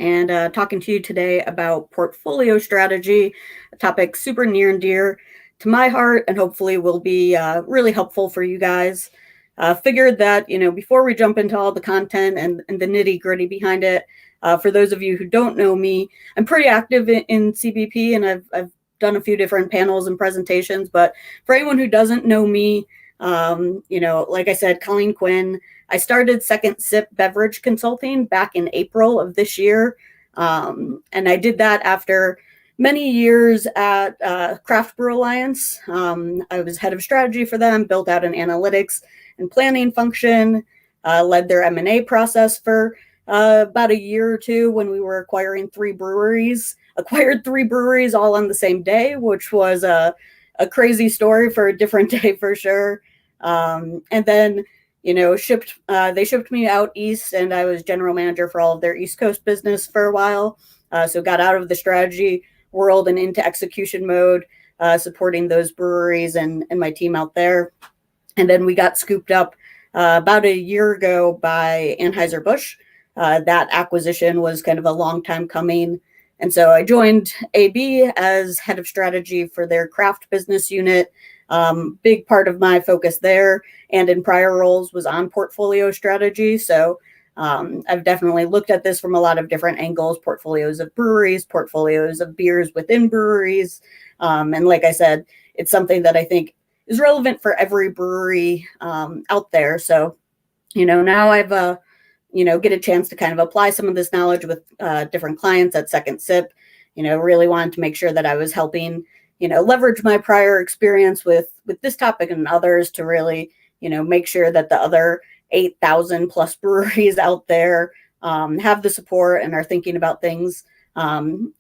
and talking to you today about portfolio strategy, a topic super near and dear to my heart and hopefully will be really helpful for you guys. Figured that, before we jump into all the content and the nitty gritty behind it, for those of you who don't know me, I'm pretty active in CBP and I've done a few different panels and presentations. But for anyone who doesn't know me, like I said, Colleen Quinn, I started Second Sip Beverage Consulting back in April of this year. And I did that after many years at Craft Brew Alliance. I was head of strategy for them, built out an analytics and planning function, led their M&A process for about a year or two when we were acquired three breweries all on the same day, which was a crazy story for a different day for sure. And then, they shipped me out east and I was general manager for all of their East Coast business for a while. So got out of the strategy world and into execution mode, supporting those breweries and my team out there. And then we got scooped up about a year ago by Anheuser-Busch. That acquisition was kind of a long time coming. And so I joined AB as head of strategy for their craft business unit. Big part of my focus there and in prior roles was on portfolio strategy. So I've definitely looked at this from a lot of different angles, portfolios of breweries, portfolios of beers within breweries. And like I said, it's something that I think is relevant for every brewery out there. So, now I've get a chance to kind of apply some of this knowledge with different clients at Second Sip. Really wanted to make sure that I was helping, leverage my prior experience with this topic and others to really, make sure that the other 8,000 plus breweries out there have the support and are thinking about things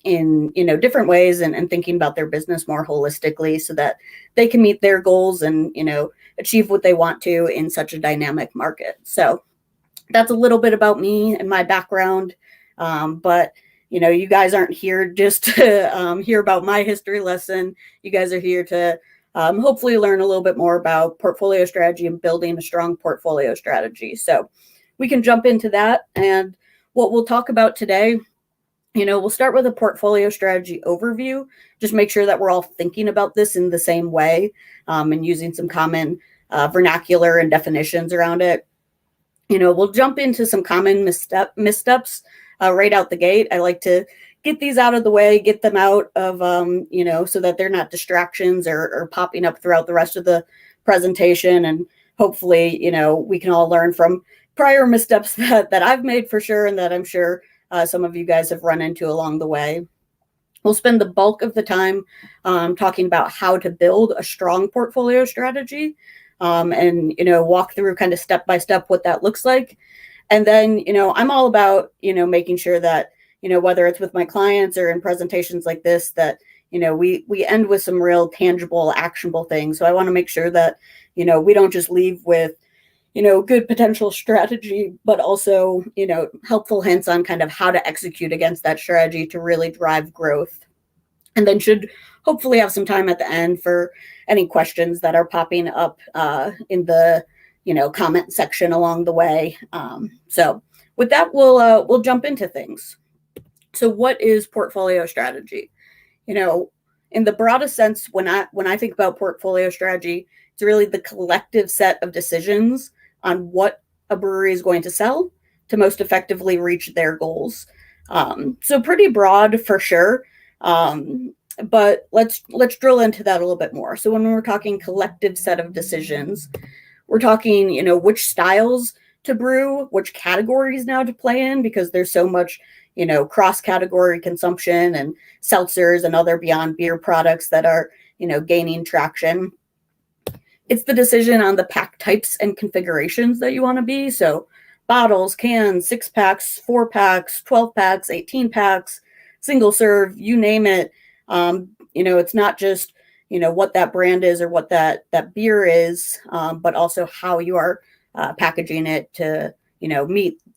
in different ways and thinking about their business more holistically so that they can meet their goals and achieve what they want to in such a dynamic market. So that's a little bit about me and my background. But you guys aren't here just to hear about my history lesson. You guys are here to hopefully learn a little bit more about portfolio strategy and building a strong portfolio strategy. So we can jump into that. And what we'll talk about today, we'll start with a portfolio strategy overview. Just make sure that we're all thinking about this in the same way and using some common vernacular and definitions around it. We'll jump into some common missteps right out the gate. I like to get these out of the way, get them out of, so that they're not distractions or popping up throughout the rest of the presentation. And hopefully, we can all learn from prior missteps that I've made for sure, and that I'm sure some of you guys have run into along the way. We'll spend the bulk of the time talking about how to build a strong portfolio strategy and, walk through kind of step by step what that looks like. And then, I'm all about, making sure that, whether it's with my clients or in presentations like this, that, we end with some real tangible, actionable things. So I want to make sure that, we don't just leave with, good potential strategy, but also, helpful hints on kind of how to execute against that strategy to really drive growth. And then should hopefully have some time at the end for any questions that are popping up in the, comment section along the way. So with that, we'll jump into things. So what is portfolio strategy? In the broadest sense, when I think about portfolio strategy, it's really the collective set of decisions on what a brewery is going to sell to most effectively reach their goals. So pretty broad for sure. But let's drill into that a little bit more. So when we're talking collective set of decisions, we're talking, which styles to brew, which categories now to play in, because there's so much, cross-category consumption and seltzers and other beyond beer products that are, gaining traction. It's the decision on the pack types and configurations that you want to be. So bottles, cans, 6-packs, 4-packs, 12-packs, 18-packs, single serve, you name it. It's not just, what that brand is or what that beer is, but also how you are packaging it to,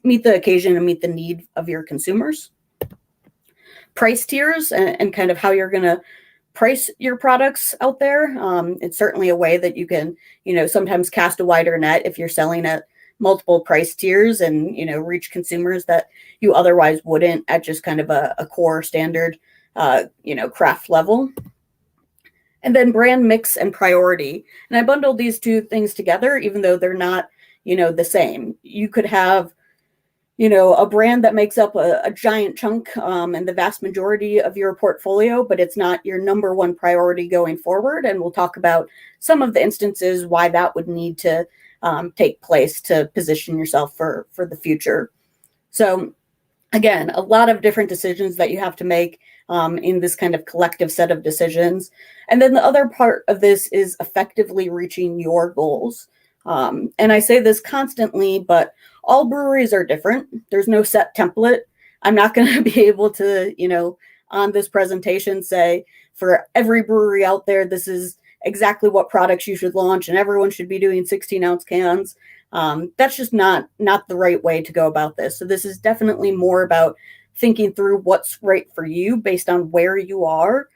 meet the occasion and meet the need of your consumers. Price tiers and kind of how you're going to price your products out there. It's certainly a way that you can, sometimes cast a wider net if you're selling at multiple price tiers and, reach consumers that you otherwise wouldn't at just kind of a core standard, craft level. And then brand mix and priority. And I bundled these two things together, even though they're not, the same. You could have, a brand that makes up a giant chunk and the vast majority of your portfolio, but it's not your number one priority going forward. And we'll talk about some of the instances why that would need to take place to position yourself for the future. So again, a lot of different decisions that you have to make in this kind of collective set of decisions. And then the other part of this is effectively reaching your goals. And I say this constantly, but all breweries are different. There's no set template. I'm not going to be able to, on this presentation say for every brewery out there, this is exactly what products you should launch and everyone should be doing 16-ounce cans. That's just not the right way to go about this. So this is definitely more about thinking through what's right for you based on where you are.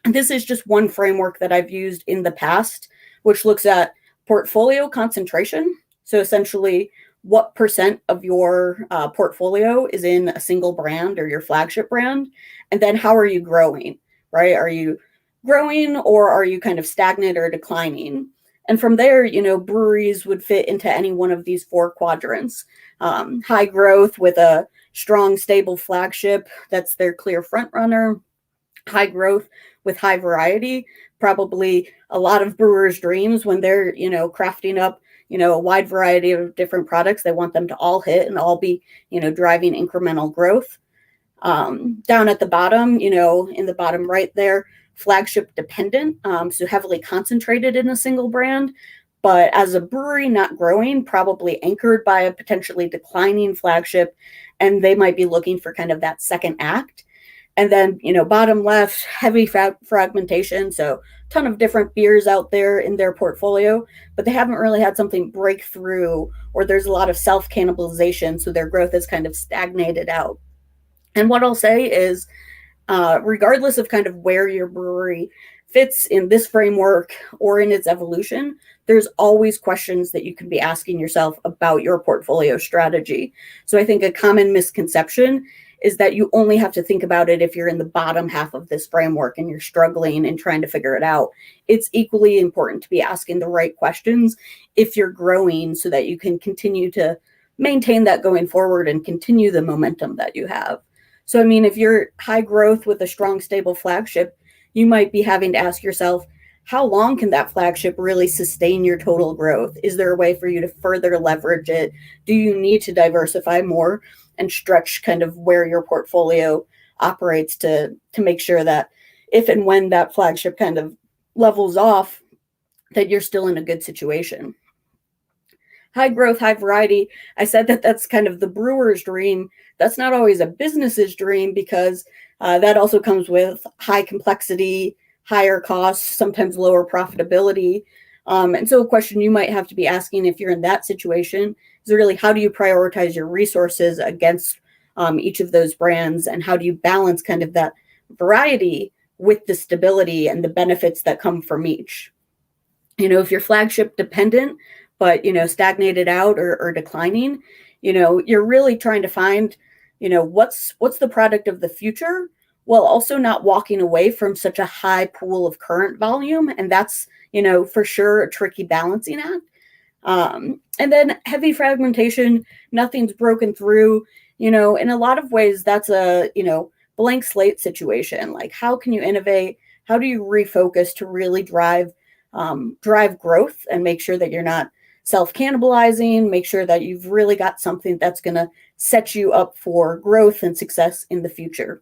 This is just one framework that I've used in the past, which looks at portfolio concentration. So essentially, what percent of your portfolio is in a single brand or your flagship brand? And then how are you growing, right? Are you growing or are you kind of stagnant or declining? And from there, breweries would fit into any one of these four quadrants. High growth with a strong, stable flagship, that's their clear front runner. High growth with high variety, probably a lot of brewers' dreams when they're, crafting up, a wide variety of different products. They want them to all hit and all be, driving incremental growth. Down at the bottom, in the bottom right there, flagship dependent, so heavily concentrated in a single brand, but as a brewery not growing, probably anchored by a potentially declining flagship, and they might be looking for kind of that second act. And then, bottom left, heavy fragmentation, so a ton of different beers out there in their portfolio, but they haven't really had something break through, or there's a lot of self-cannibalization, so their growth is kind of stagnated out. And what I'll say is, regardless of kind of where your brewery fits in this framework or in its evolution, there's always questions that you can be asking yourself about your portfolio strategy. So I think a common misconception is that you only have to think about it if you're in the bottom half of this framework and you're struggling and trying to figure it out. It's equally important to be asking the right questions if you're growing so that you can continue to maintain that going forward and continue the momentum that you have. So, if you're high growth with a strong, stable flagship, you might be having to ask yourself, how long can that flagship really sustain your total growth? Is there a way for you to further leverage it? Do you need to diversify more and stretch kind of where your portfolio operates to make sure that if and when that flagship kind of levels off, that you're still in a good situation? High growth, high variety. I said that that's kind of the brewer's dream. That's not always a business's dream because that also comes with high complexity, higher costs, sometimes lower profitability. And so a question you might have to be asking if you're in that situation is really, how do you prioritize your resources against each of those brands? And how do you balance kind of that variety with the stability and the benefits that come from each? If you're flagship dependent, but, stagnated out or declining, you're really trying to find, what's the product of the future, while also not walking away from such a high pool of current volume. And that's, for sure a tricky balancing act. And then heavy fragmentation, nothing's broken through, in a lot of ways, that's a, blank slate situation. Like, how can you innovate? How do you refocus to really drive growth and make sure that you're not self-cannibalizing, make sure that you've really got something that's going to set you up for growth and success in the future.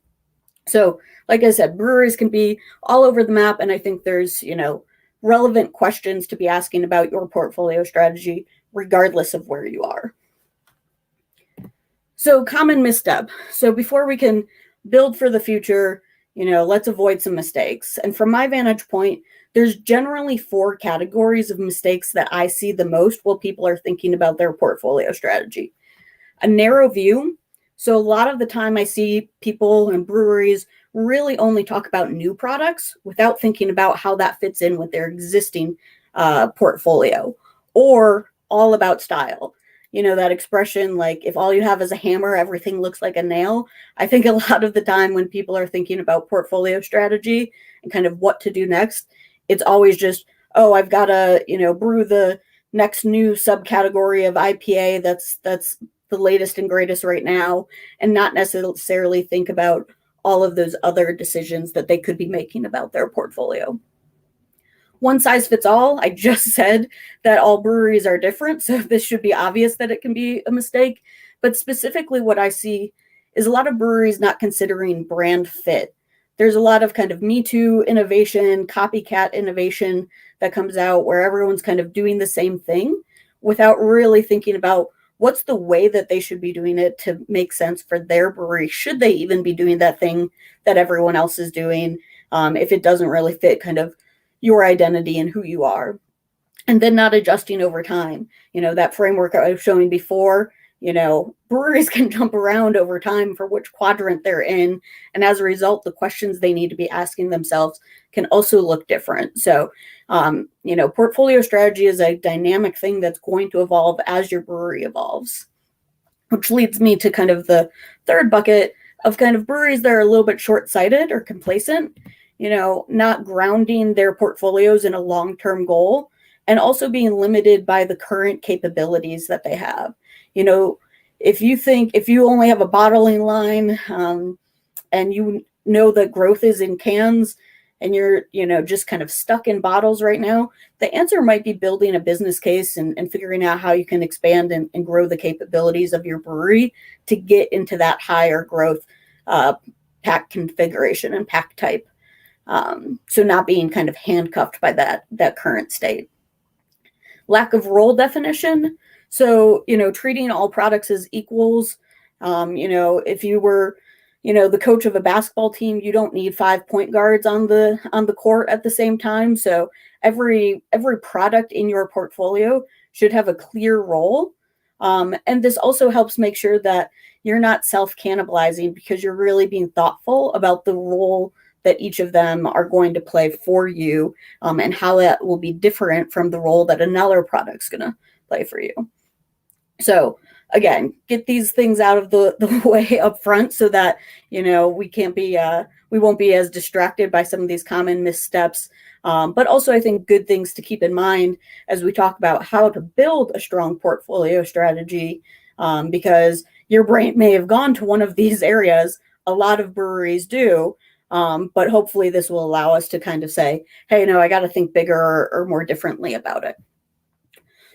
So, like I said, breweries can be all over the map, and I think there's, relevant questions to be asking about your portfolio strategy, regardless of where you are. So, common misstep. So before we can build for the future, let's avoid some mistakes. And from my vantage point, there's generally four categories of mistakes that I see the most while people are thinking about their portfolio strategy. A narrow view. So a lot of the time I see people and breweries really only talk about new products without thinking about how that fits in with their existing portfolio. Or all about style. That expression, like, if all you have is a hammer, everything looks like a nail. I think a lot of the time when people are thinking about portfolio strategy and kind of what to do next, it's always just, oh, I've got to, brew the next new subcategory of IPA that's the latest and greatest right now, and not necessarily think about all of those other decisions that they could be making about their portfolio. One size fits all. I just said that all breweries are different, so this should be obvious that it can be a mistake. But specifically, what I see is a lot of breweries not considering brand fit. There's a lot of kind of Me Too innovation, copycat innovation that comes out where everyone's kind of doing the same thing without really thinking about what's the way that they should be doing it to make sense for their brewery. Should they even be doing that thing that everyone else is doing if it doesn't really fit kind of your identity and who you are? And then not adjusting over time. That framework I was showing before, breweries can jump around over time for which quadrant they're in. And as a result, the questions they need to be asking themselves can also look different. So, portfolio strategy is a dynamic thing that's going to evolve as your brewery evolves, which leads me to kind of the third bucket of kind of breweries that are a little bit short-sighted or complacent, not grounding their portfolios in a long-term goal, and also being limited by the current capabilities that they have. If you only have a bottling line and that growth is in cans and you're, just kind of stuck in bottles right now, the answer might be building a business case and figuring out how you can expand and grow the capabilities of your brewery to get into that higher growth pack configuration and pack type. So not being kind of handcuffed by that current state. Lack of role definition. So, treating all products as equals. If you were, the coach of a basketball team, you don't need 5 point guards on the court at the same time. So every product in your portfolio should have a clear role. And this also helps make sure that you're not self-cannibalizing because you're really being thoughtful about the role that each of them are going to play for you, and how that will be different from the role that another product's going to play for you. So again, get these things out of the way up front so that, we won't be as distracted by some of these common missteps. But also I think good things to keep in mind as we talk about how to build a strong portfolio strategy, because your brain may have gone to one of these areas. A lot of breweries do. But hopefully this will allow us to kind of say, hey, no, I got to think bigger or more differently about it.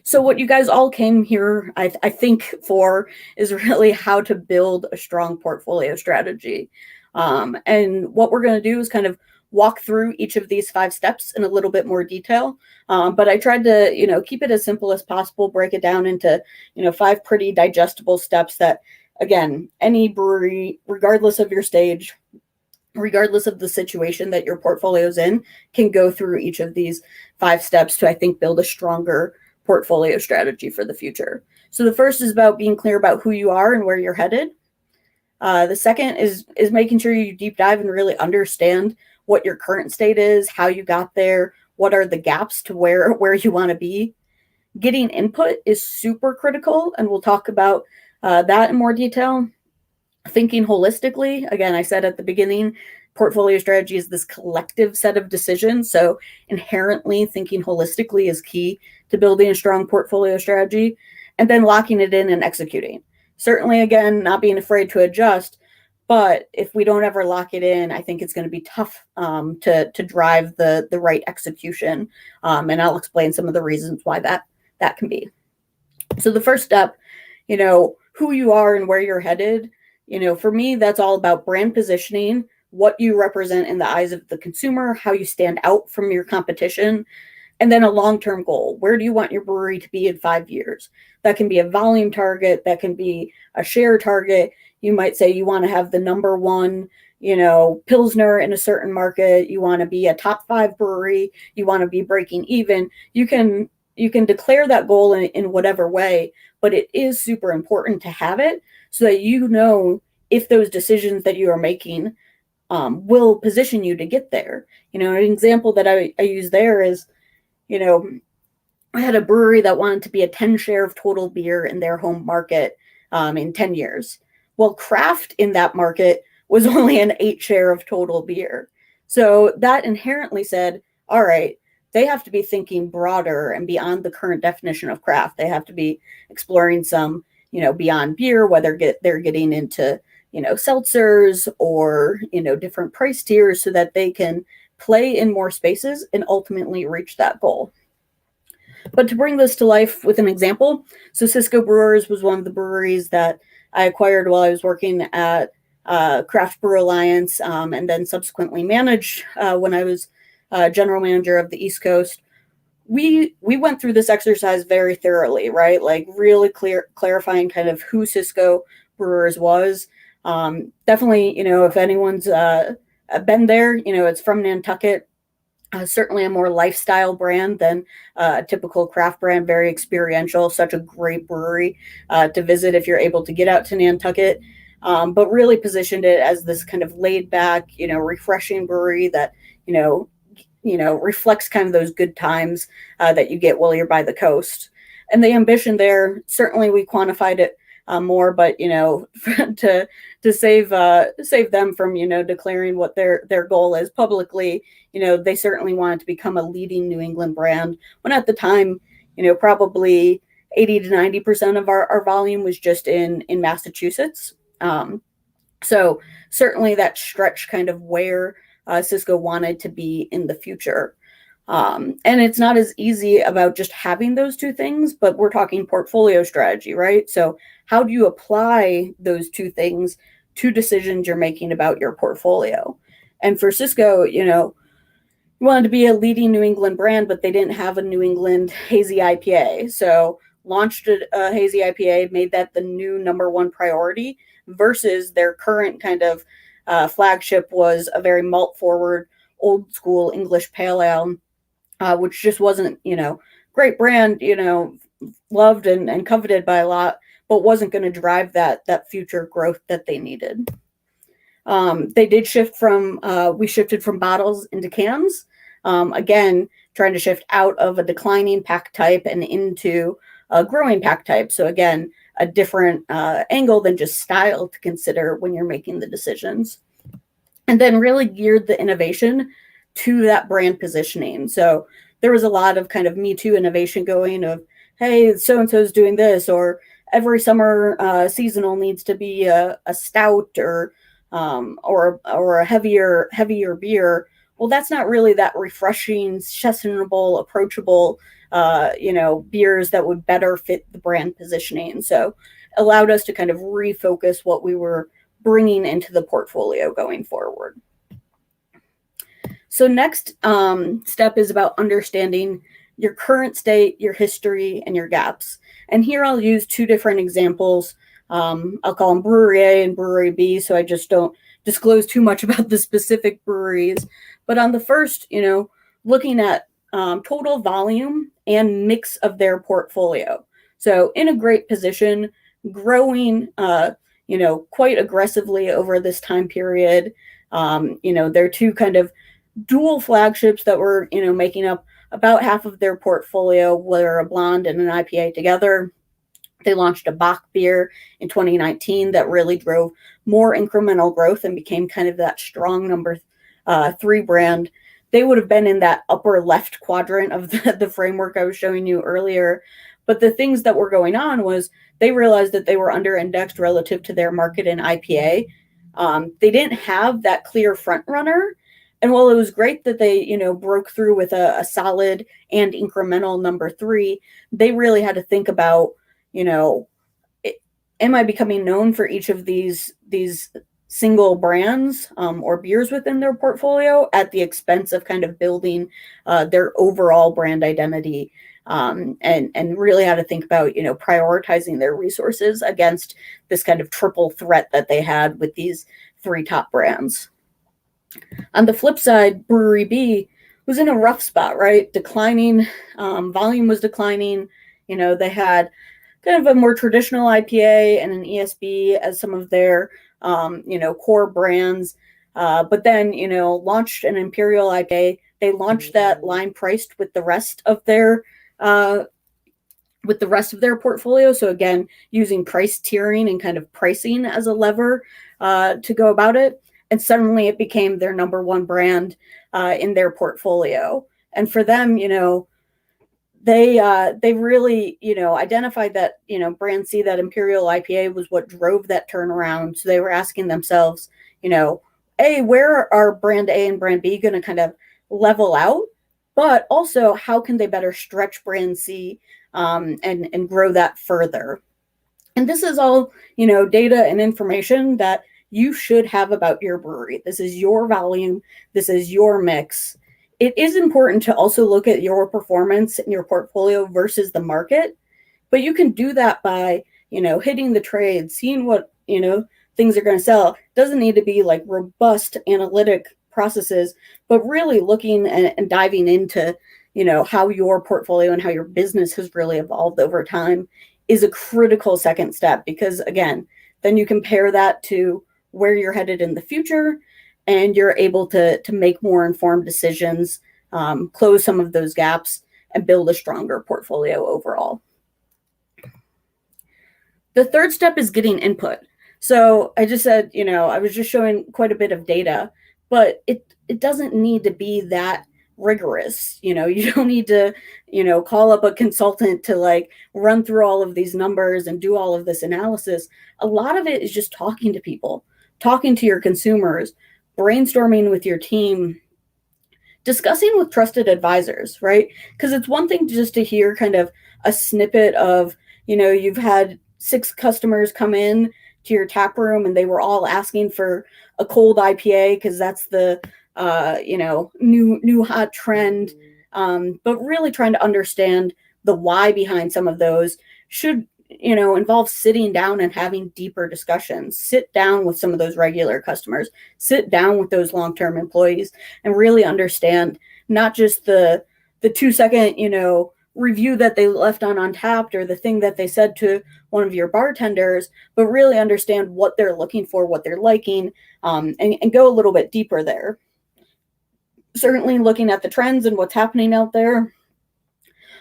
So what you guys all came here, I think, for is really how to build a strong portfolio strategy. And what we're going to do is kind of walk through each of these 5 steps in a little bit more detail. But I tried to, keep it as simple as possible, break it down into, 5 pretty digestible steps that, again, any brewery, regardless of your stage, regardless of the situation that your portfolio is in, can go through each of these 5 steps to, I think, build a stronger portfolio strategy for the future. So the first is about being clear about who you are and where you're headed. The second is making sure you deep dive and really understand what your current state is, how you got there, what are the gaps to where you want to be. Getting input is super critical, and we'll talk about that in more detail. Thinking holistically, again, I said at the beginning, portfolio strategy is this collective set of decisions. So inherently thinking holistically is key to building a strong portfolio strategy, and then locking it in and executing. Certainly, again, not being afraid to adjust, but if we don't ever lock it in, I think it's going to be tough to drive the right execution. And I'll explain some of the reasons why that can be. So the first step, who you are and where you're headed. For me, that's all about brand positioning, what you represent in the eyes of the consumer, how you stand out from your competition, and then a long-term goal. Where do you want your brewery to be in 5 years? That can be a volume target. That can be a share target. You might say you want to have the number 1, Pilsner in a certain market. You want to be a top 5 brewery. You want to be breaking even. You can declare that goal in whatever way, but it is super important to have it so that if those decisions that you are making will position you to get there. An example that I use there is, I had a brewery that wanted to be a 10 share of total beer in their home market in 10 years. Well, craft in that market was only an 8 share of total beer. So that inherently said, all right, they have to be thinking broader and beyond the current definition of craft. They have to be exploring some, beyond beer, whether they're getting into, seltzers or, different price tiers so that they can play in more spaces and ultimately reach that goal. But to bring this to life with an example, so Cisco Brewers was one of the breweries that I acquired while I was working at Craft Brew Alliance, and then subsequently managed when I was general manager of the East Coast. We went through this exercise very thoroughly, right? Like really clarifying kind of who Cisco Brewers was. Definitely, if anyone's been there, it's from Nantucket. Certainly a more lifestyle brand than a typical craft brand, very experiential, such a great brewery to visit if you're able to get out to Nantucket, but really positioned it as this kind of laid back, refreshing brewery that, reflects kind of those good times that you get while you're by the coast. And the ambition there, certainly we quantified it more, but to save them from declaring what their goal is publicly, they certainly wanted to become a leading New England brand. When at the time, probably 80 to 90% of our volume was just in Massachusetts. So certainly that stretched kind of where Cisco wanted to be in the future. And it's not as easy about just having those two things, but we're talking portfolio strategy, right? So how do you apply those two things to decisions you're making about your portfolio? And for Cisco, you wanted to be a leading New England brand, but they didn't have a New England hazy IPA. So launched a hazy IPA, made that the new number one priority versus their current kind of flagship was a very malt forward, old school English pale ale, which just wasn't, great brand, loved and coveted by a lot, but wasn't going to drive that future growth that they needed. They did we shifted from bottles into cans. Again, trying to shift out of a declining pack type and into a growing pack type. So again, a different angle than just style to consider when you're making the decisions. And then really geared the innovation to that brand positioning. So there was a lot of kind of Me Too innovation going of, hey, so-and-so's doing this, or every summer seasonal needs to be a stout or a heavier beer. Well, that's not really that refreshing, sessionable, approachable, beers that would better fit the brand positioning. So allowed us to kind of refocus what we were bringing into the portfolio going forward. So next step is about understanding your current state, your history, and your gaps. And here I'll use two different examples. I'll call them Brewery A and Brewery B, so I just don't disclose too much about the specific breweries. But on the first, looking at total volume and mix of their portfolio. So in a great position, growing, quite aggressively over this time period. They're two kind of dual flagships that were, making up about half of their portfolio, were a blonde and an IPA together. They launched a Bock beer in 2019 that really drove more incremental growth and became kind of that strong number 3 brand. They would have been in that upper left quadrant of the framework I was showing you earlier. But the things that were going on was they realized that they were under indexed relative to their market in IPA. They didn't have that clear front runner. And while it was great that they, broke through with a solid and incremental number 3, they really had to think about, am I becoming known for each of these single brands or beers within their portfolio at the expense of kind of building their overall brand identity, and really had to think about, prioritizing their resources against this kind of triple threat that they had with these 3 top brands. On the flip side, Brewery B was in a rough spot, right? Declining, volume was declining. They had kind of a more traditional IPA and an ESB as some of their, core brands. But then, launched an Imperial IPA. They launched that line priced with the rest of their with the rest of their portfolio. So again, using price tiering and kind of pricing as a lever to go about it. And suddenly it became their number one brand in their portfolio. And for them, they really, identified that, brand C, that Imperial IPA was what drove that turnaround. So they were asking themselves, A, where are brand A and brand B going to kind of level out? But also, how can they better stretch brand C and grow that further? And this is all, data and information that you should have about your brewery. This is your volume. This is your mix. It is important to also look at your performance in your portfolio versus the market, but you can do that by, hitting the trade, seeing what, things are going to sell. It doesn't need to be like robust analytic processes, but really looking and diving into, how your portfolio and how your business has really evolved over time is a critical second step, because again, then you compare that to where you're headed in the future, and you're able to make more informed decisions, close some of those gaps, and build a stronger portfolio overall. The third step is getting input. So I just said, I was just showing quite a bit of data, but it doesn't need to be that rigorous. You don't need to, call up a consultant to like run through all of these numbers and do all of this analysis. A lot of it is just talking to people, talking to your consumers, brainstorming with your team, discussing with trusted advisors, right? Because it's one thing just to hear kind of a snippet of, you've had 6 customers come in to your tap room and they were all asking for a cold IPA because that's the new hot trend. But really trying to understand the why behind some of those should, involve sitting down and having deeper discussions. Sit down with some of those regular customers, sit down with those long-term employees, and really understand not just the 2-second, review that they left on Untappd or the thing that they said to one of your bartenders, but really understand what they're looking for, what they're liking, and go a little bit deeper there. Certainly looking at the trends and what's happening out there.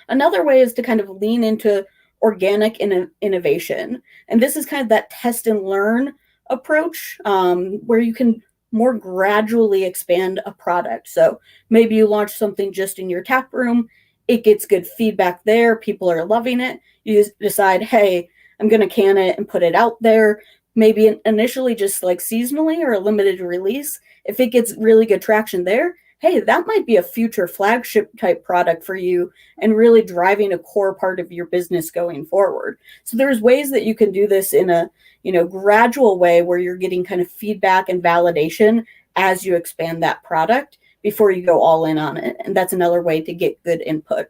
Another way is to kind of lean into organic innovation. And this is kind of that test and learn approach, where you can more gradually expand a product. So maybe you launch something just in your tap room, it gets good feedback there, people are loving it. You decide, hey, I'm going to can it and put it out there, maybe initially just like seasonally or a limited release. If it gets really good traction there, hey, that might be a future flagship type product for you and really driving a core part of your business going forward. So there's ways that you can do this in a, gradual way where you're getting kind of feedback and validation as you expand that product before you go all in on it. And that's another way to get good input.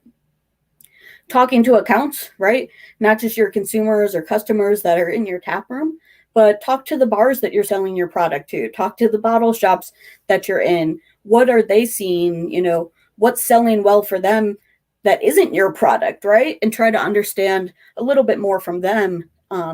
Talking to accounts, right? Not just your consumers or customers that are in your tap room, but talk to the bars that you're selling your product to. Talk to the bottle shops that you're in. What are they seeing? What's selling well for them that isn't your product, right? And try to understand a little bit more from them,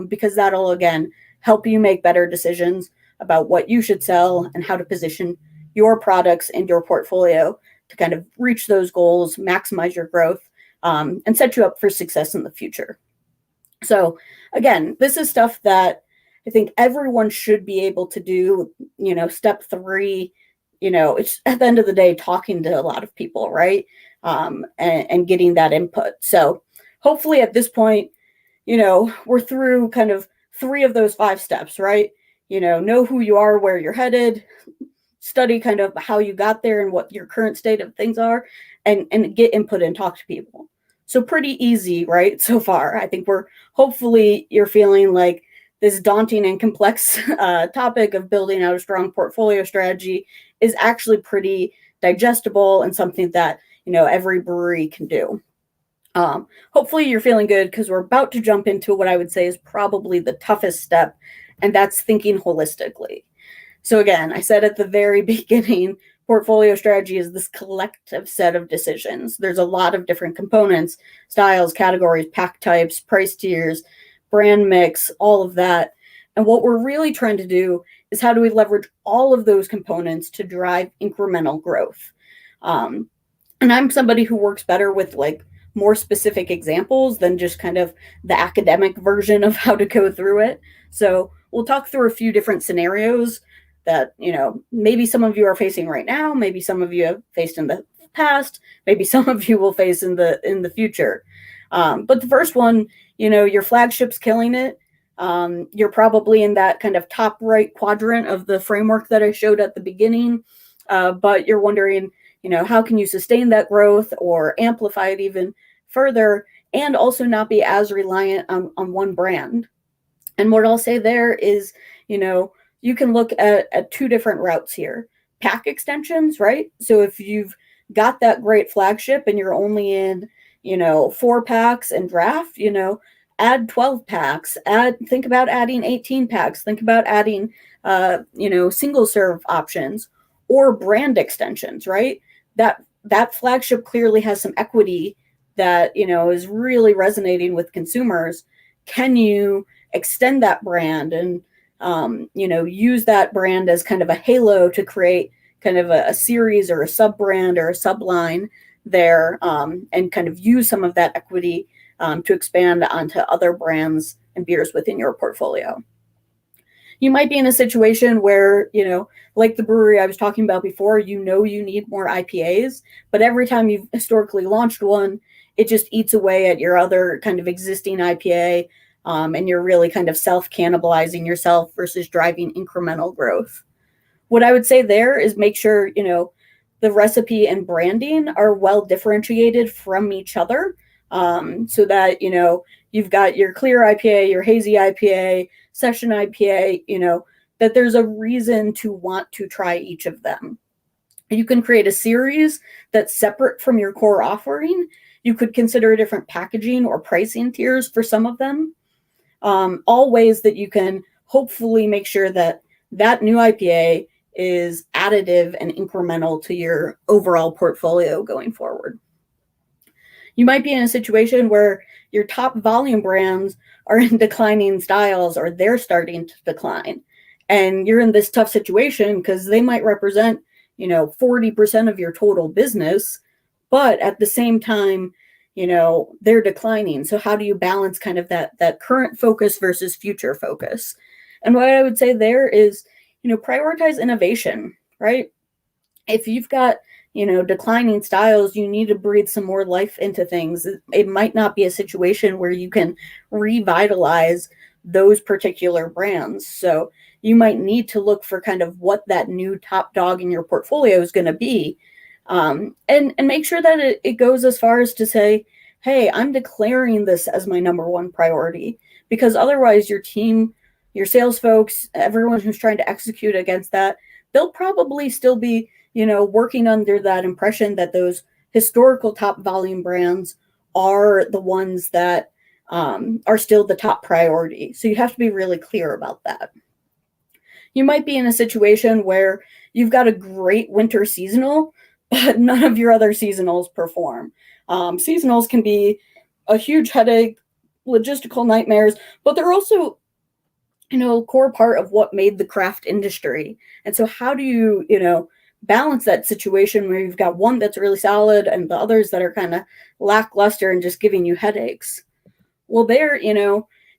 because that'll, again, help you make better decisions about what you should sell and how to position your products and your portfolio to kind of reach those goals, maximize your growth, and set you up for success in the future. So again, this is stuff that I think everyone should be able to do. Step 3, it's at the end of the day, talking to a lot of people, right? And getting that input. So hopefully at this point, we're through kind of 3 of those 5 steps, right? Know who you are, where you're headed, study kind of how you got there and what your current state of things are, and get input and talk to people. So pretty easy, right? So far, I think hopefully you're feeling like this daunting and complex topic of building out a strong portfolio strategy is actually pretty digestible and something that, every brewery can do. Hopefully you're feeling good, because we're about to jump into what I would say is probably the toughest step, and that's thinking holistically. So again, I said at the very beginning, portfolio strategy is this collective set of decisions. There's a lot of different components, styles, categories, pack types, price tiers, brand mix, all of that. And what we're really trying to do is how do we leverage all of those components to drive incremental growth? And I'm somebody who works better with like more specific examples than just kind of the academic version of how to go through it. So we'll talk through a few different scenarios that, maybe some of you are facing right now, maybe some of you have faced in the past, maybe some of you will face in the future. But the first one, your flagship's killing it. You're probably in that kind of top right quadrant of the framework that I showed at the beginning, but you're wondering, how can you sustain that growth or amplify it even further and also not be as reliant on one brand? And what I'll say there is, you can look at two different routes here. Pack extensions, right? So if you've got that great flagship and you're only in, 4 packs and draft, add 12 packs, think about adding 18 packs, think about adding, single serve options or brand extensions, right? That flagship clearly has some equity that, is really resonating with consumers. Can you extend that brand and, use that brand as kind of a halo to create kind of a series or a sub brand or a subline there, and kind of use some of that equity to expand onto other brands and beers within your portfolio. You might be in a situation where, like the brewery I was talking about before, you need more IPAs, but every time you've historically launched one, it just eats away at your other kind of existing IPA, and you're really kind of self-cannibalizing yourself versus driving incremental growth. What I would say there is make sure, the recipe and branding are well differentiated from each other, so that, you've got your clear IPA, your hazy IPA, session IPA, that there's a reason to want to try each of them. You can create a series that's separate from your core offering. You could consider different packaging or pricing tiers for some of them. All ways that you can hopefully make sure that new IPA is additive and incremental to your overall portfolio going forward. You might be in a situation where your top volume brands are in declining styles or they're starting to decline. And you're in this tough situation because they might represent, 40% of your total business, but at the same time, they're declining. So how do you balance kind of that current focus versus future focus? And what I would say there is, prioritize innovation, right? If you've got, declining styles, you need to breathe some more life into things. It might not be a situation where you can revitalize those particular brands. So you might need to look for kind of what that new top dog in your portfolio is going to be. And make sure that it goes as far as to say, hey, I'm declaring this as my number one priority, because otherwise your team, your sales folks, everyone who's trying to execute against that, they'll probably still be, working under that impression that those historical top volume brands are the ones that are still the top priority. So you have to be really clear about that. You might be in a situation where you've got a great winter seasonal, but none of your other seasonals perform. Seasonals can be a huge headache, logistical nightmares, but they're also, core part of what made the craft industry. And so how do you, balance that situation where you've got one that's really solid and the others that are kind of lackluster and just giving you headaches? Well, there,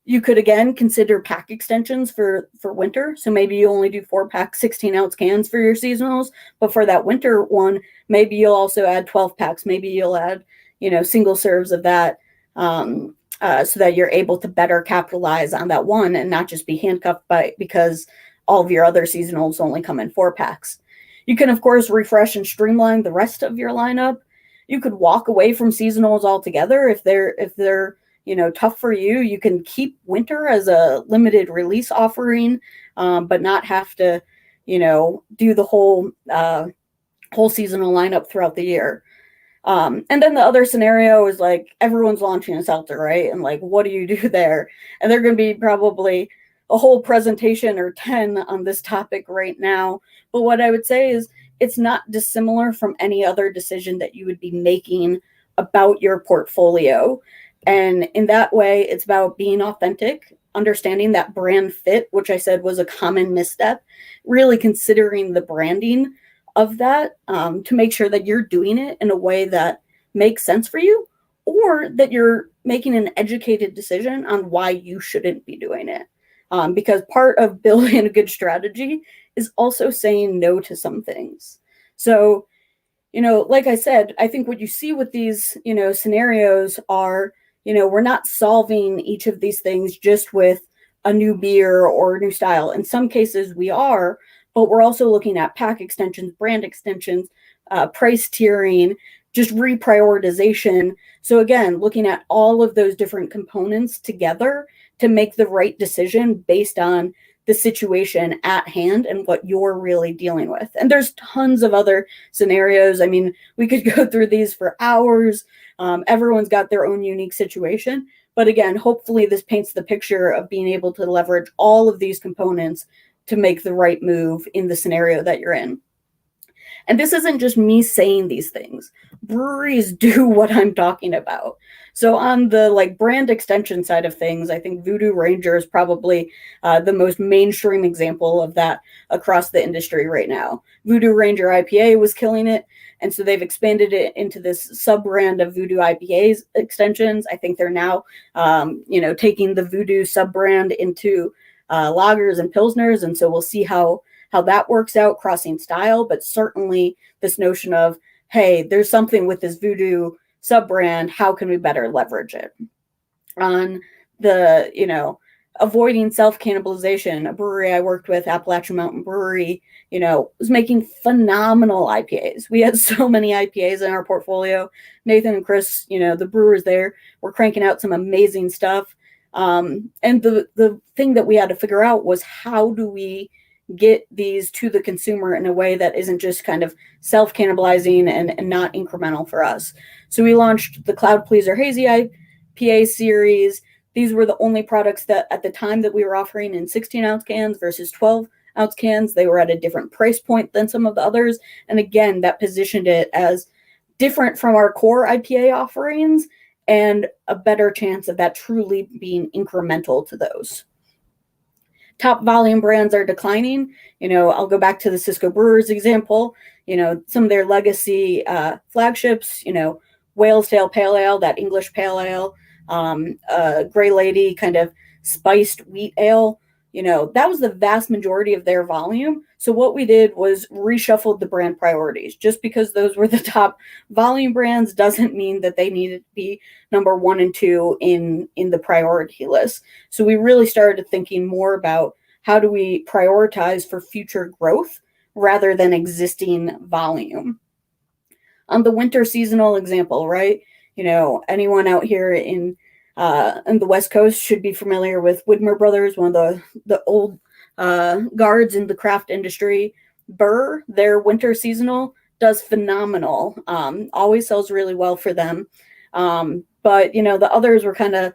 you could again consider pack extensions for winter. So maybe you only do 4-pack 16-ounce cans for your seasonals, but for that winter one, maybe you'll also add 12 packs. Maybe you'll add, single serves of that, so that you're able to better capitalize on that one and not just be handcuffed because all of your other seasonals only come in 4-packs. You can, of course, refresh and streamline the rest of your lineup. You could walk away from seasonals altogether if they're tough for you. You can keep winter as a limited release offering, but not have to, do the whole seasonal lineup throughout the year. And then the other scenario is like everyone's launching a seltzer, right? And like, what do you do there? And they're going to be probably a whole presentation or 10 on this topic right now. But what I would say is it's not dissimilar from any other decision that you would be making about your portfolio. And in that way, it's about being authentic, understanding that brand fit, which I said was a common misstep, really considering the branding of that, to make sure that you're doing it in a way that makes sense for you, or that you're making an educated decision on why you shouldn't be doing it. Because part of building a good strategy is also saying no to some things. So, like I said, I think what you see with these, scenarios are, we're not solving each of these things just with a new beer or a new style. In some cases, we are, but we're also looking at pack extensions, brand extensions, price tiering, just reprioritization. So, again, looking at all of those different components together to make the right decision based on the situation at hand and what you're really dealing with. And there's tons of other scenarios. I mean, we could go through these for hours. Everyone's got their own unique situation. But again, hopefully this paints the picture of being able to leverage all of these components to make the right move in the scenario that you're in. And this isn't just me saying these things. Breweries do what I'm talking about. So on the brand extension side of things, I think Voodoo Ranger is probably the most mainstream example of that across the industry right now. Voodoo Ranger IPA was killing it. And so they've expanded it into this sub-brand of Voodoo IPA's extensions. I think they're now, taking the Voodoo sub-brand into lagers and pilsners. And so we'll see how that works out crossing style, but certainly this notion of, hey, there's something with this Voodoo sub-brand, how can we better leverage it? On the, avoiding self-cannibalization, a brewery I worked with, Appalachian Mountain Brewery, was making phenomenal IPAs. We had so many IPAs in our portfolio. Nathan and Chris, the brewers there, were cranking out some amazing stuff. And the thing that we had to figure out was, how do we get these to the consumer in a way that isn't just kind of self-cannibalizing and not incremental for us. So we launched the Cloud Pleaser Hazy IPA series. These were the only products that at the time that we were offering in 16-ounce cans versus 12-ounce cans. They were at a different price point than some of the others. And again, that positioned it as different from our core IPA offerings and a better chance of that truly being incremental to those. Top volume brands are declining. I'll go back to the Cisco Brewers example. Some of their legacy flagships, Whale's Tail Pale Ale, that English Pale Ale, Gray Lady kind of spiced wheat ale, that was the vast majority of their volume. So what we did was reshuffled the brand priorities. Just because those were the top volume brands doesn't mean that they needed to be number 1 and 2 in the priority list. So we really started thinking more about, how do we prioritize for future growth rather than existing volume. On the winter seasonal example, right? Anyone out here in the West Coast should be familiar with Widmer Brothers, one of the old guards in the craft industry. Burr, their winter seasonal, does phenomenal. Always sells really well for them. But the others were kind of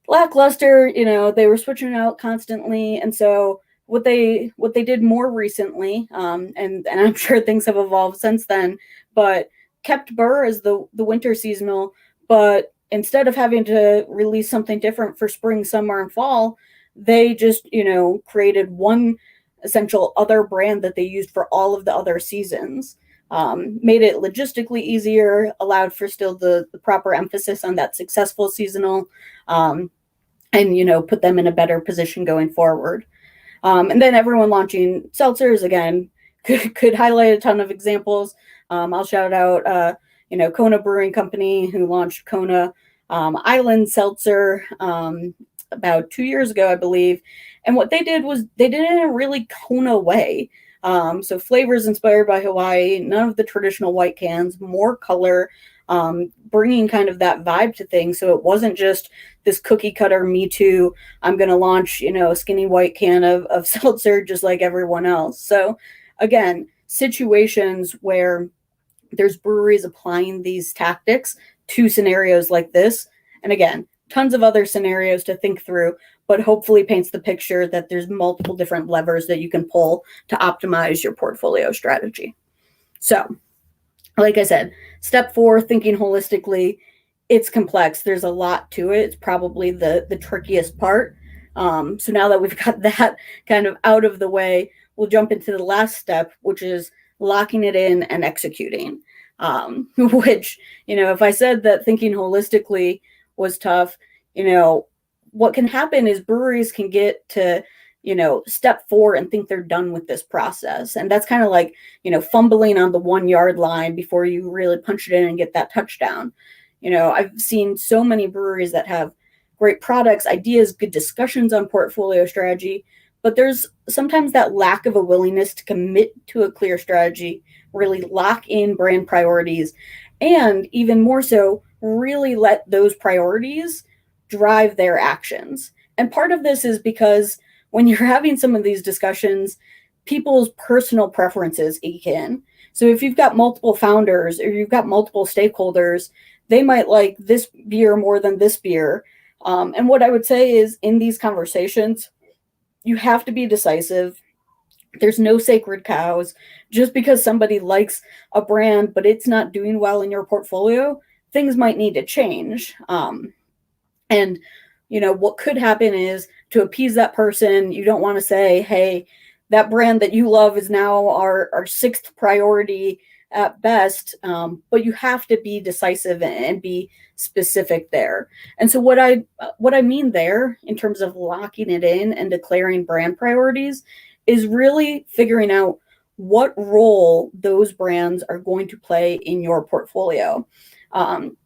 lackluster. They were switching out constantly, and so what they did more recently, and I'm sure things have evolved since then, but kept Burr as the winter seasonal, but instead of having to release something different for spring, summer, and fall, they just, created one essential other brand that they used for all of the other seasons. Made it logistically easier, allowed for still the proper emphasis on that successful seasonal, and, put them in a better position going forward. And then everyone launching seltzers, again, could highlight a ton of examples. I'll shout out, Kona Brewing Company, who launched Kona Island Seltzer about 2 years ago, I believe. And what they did was they did it in a really Kona way. So flavors inspired by Hawaii, none of the traditional white cans, more color, bringing kind of that vibe to things. So it wasn't just this cookie cutter, me too, I'm going to launch, a skinny white can of seltzer just like everyone else. So again, situations where there's breweries applying these tactics to scenarios like this. And again, tons of other scenarios to think through, but hopefully paints the picture that there's multiple different levers that you can pull to optimize your portfolio strategy. So, like I said, step 4, thinking holistically. It's complex. There's a lot to it. It's probably the trickiest part. So now that we've got that kind of out of the way, we'll jump into the last step, which is locking it in and executing. which, if I said that thinking holistically was tough, what can happen is breweries can get to, step 4 and think they're done with this process. And that's kind of like, fumbling on the 1 yard line before you really punch it in and get that touchdown. I've seen so many breweries that have great products, ideas, good discussions on portfolio strategy, but there's sometimes that lack of a willingness to commit to a clear strategy, really lock in brand priorities, and even more so, really let those priorities drive their actions. And part of this is because when you're having some of these discussions, people's personal preferences eke in. So if you've got multiple founders or you've got multiple stakeholders, they might like this beer more than this beer. And what I would say is in these conversations, you have to be decisive. There's no sacred cows. Just because somebody likes a brand, but it's not doing well in your portfolio, things might need to change. And, what could happen is to appease that person, you don't want to say, hey, that brand that you love is now our 6th priority at best, but you have to be decisive and be specific there. And so what I mean there in terms of locking it in and declaring brand priorities is really figuring out what role those brands are going to play in your portfolio. And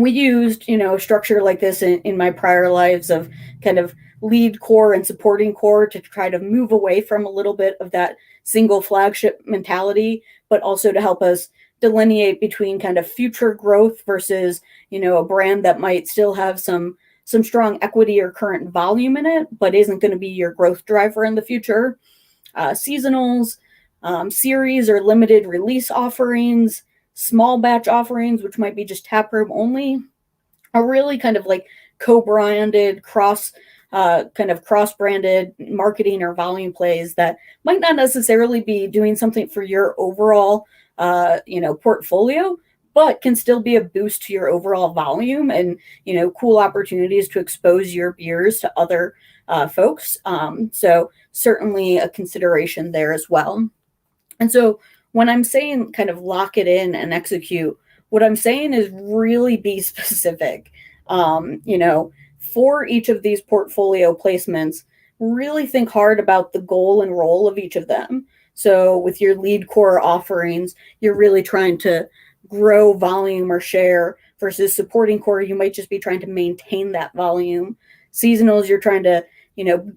we used, a structure like this in my prior lives of kind of lead core and supporting core to try to move away from a little bit of that single flagship mentality, but also to help us delineate between kind of future growth versus, a brand that might still have some strong equity or current volume in it, but isn't going to be your growth driver in the future. Seasonals, series or limited release offerings, small batch offerings, which might be just taproom only, are really kind of like co-branded, cross-branded marketing or volume plays that might not necessarily be doing something for your overall, portfolio, but can still be a boost to your overall volume and, cool opportunities to expose your beers to other folks. So certainly a consideration there as well. And so when I'm saying kind of lock it in and execute, what I'm saying is really be specific. For each of these portfolio placements, really think hard about the goal and role of each of them. So with your lead core offerings, you're really trying to grow volume or share versus supporting core. You might just be trying to maintain that volume. Seasonals, you're trying to,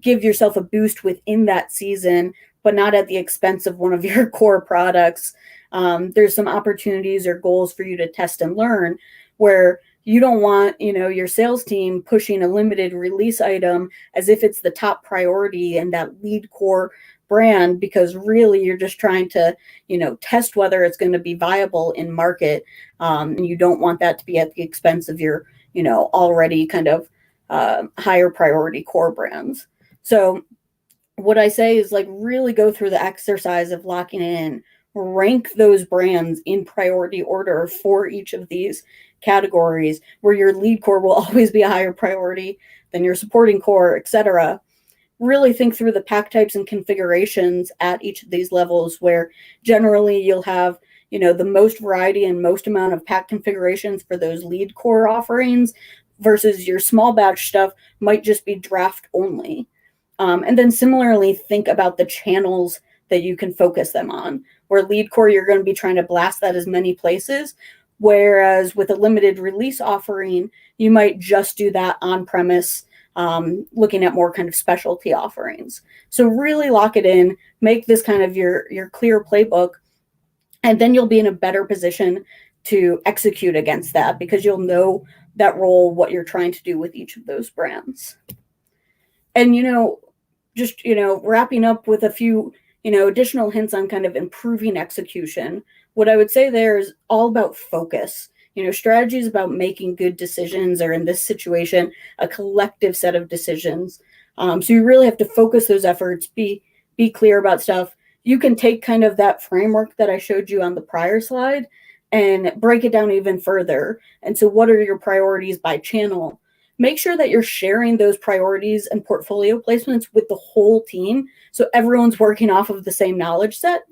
give yourself a boost within that season, but not at the expense of one of your core products. There's some opportunities or goals for you to test and learn where you don't want, your sales team pushing a limited release item as if it's the top priority and that lead core brand, because really you're just trying to, test whether it's going to be viable in market. And you don't want that to be at the expense of your, already kind of higher priority core brands. So what I say is like really go through the exercise of locking in, rank those brands in priority order for each of these categories where your lead core will always be a higher priority than your supporting core, etc. Really think through the pack types and configurations at each of these levels where generally you'll have, the most variety and most amount of pack configurations for those lead core offerings versus your small batch stuff might just be draft only. And then similarly, think about the channels that you can focus them on. Where lead core, you're going to be trying to blast that as many places. Whereas with a limited release offering, you might just do that on premise, looking at more kind of specialty offerings. So really lock it in, make this kind of your clear playbook, and then you'll be in a better position to execute against that because you'll know that role, what you're trying to do with each of those brands. And, just, wrapping up with a few, additional hints on kind of improving execution. What I would say there is all about focus. Strategy is about making good decisions, or in this situation, a collective set of decisions. So you really have to focus those efforts, be clear about stuff. You can take kind of that framework that I showed you on the prior slide and break it down even further. And so what are your priorities by channel? Make sure that you're sharing those priorities and portfolio placements with the whole team so everyone's working off of the same knowledge set.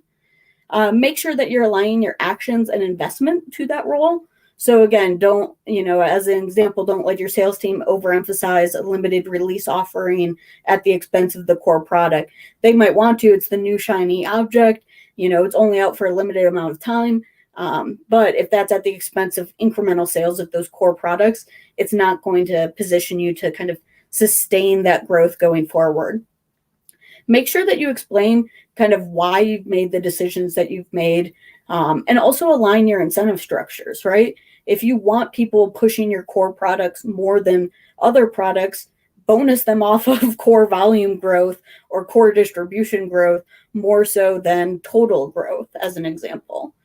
make sure that you're aligning your actions and investment to that role. So again, don't, as an example, don't let your sales team overemphasize a limited release offering at the expense of the core product. They might want to, it's the new shiny object, it's only out for a limited amount of time. But if that's at the expense of incremental sales of those core products, it's not going to position you to kind of sustain that growth going forward. Make sure that you explain kind of why you've made the decisions that you've made, and also align your incentive structures, right? If you want people pushing your core products more than other products, bonus them off of core volume growth or core distribution growth more so than total growth, as an example.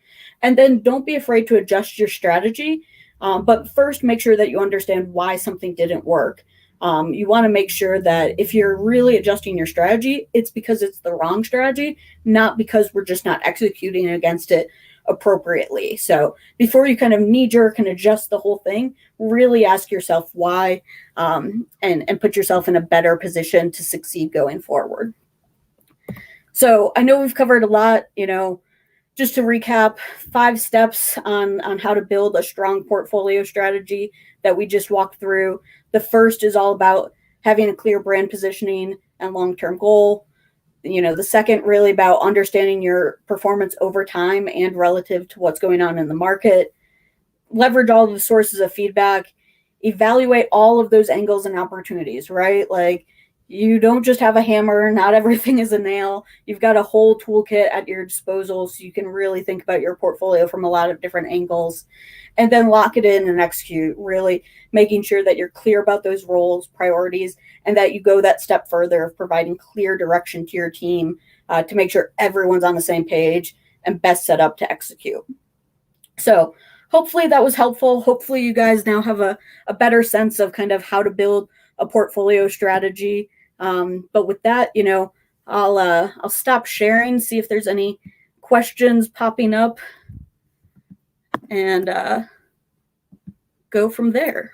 And then don't be afraid to adjust your strategy, but first make sure that you understand why something didn't work. You want to make sure that if you're really adjusting your strategy, it's because it's the wrong strategy, not because we're just not executing against it appropriately. So before you kind of knee jerk and adjust the whole thing, really ask yourself why, and put yourself in a better position to succeed going forward. So I know we've covered a lot, just to recap, 5 steps on how to build a strong portfolio strategy that we just walked through. The first is all about having a clear brand positioning and long-term goal. The second really about understanding your performance over time and relative to what's going on in the market. Leverage all the sources of feedback. Evaluate all of those angles and opportunities, right? Like, you don't just have a hammer. Not everything is a nail. You've got a whole toolkit at your disposal, so you can really think about your portfolio from a lot of different angles, and then lock it in and execute, really making sure that you're clear about those roles, priorities, and that you go that step further of providing clear direction to your team, to make sure everyone's on the same page and best set up to execute. So hopefully that was helpful. Hopefully you guys now have a better sense of kind of how to build a portfolio strategy. But with that, I'll stop sharing, see if there's any questions popping up, and go from there.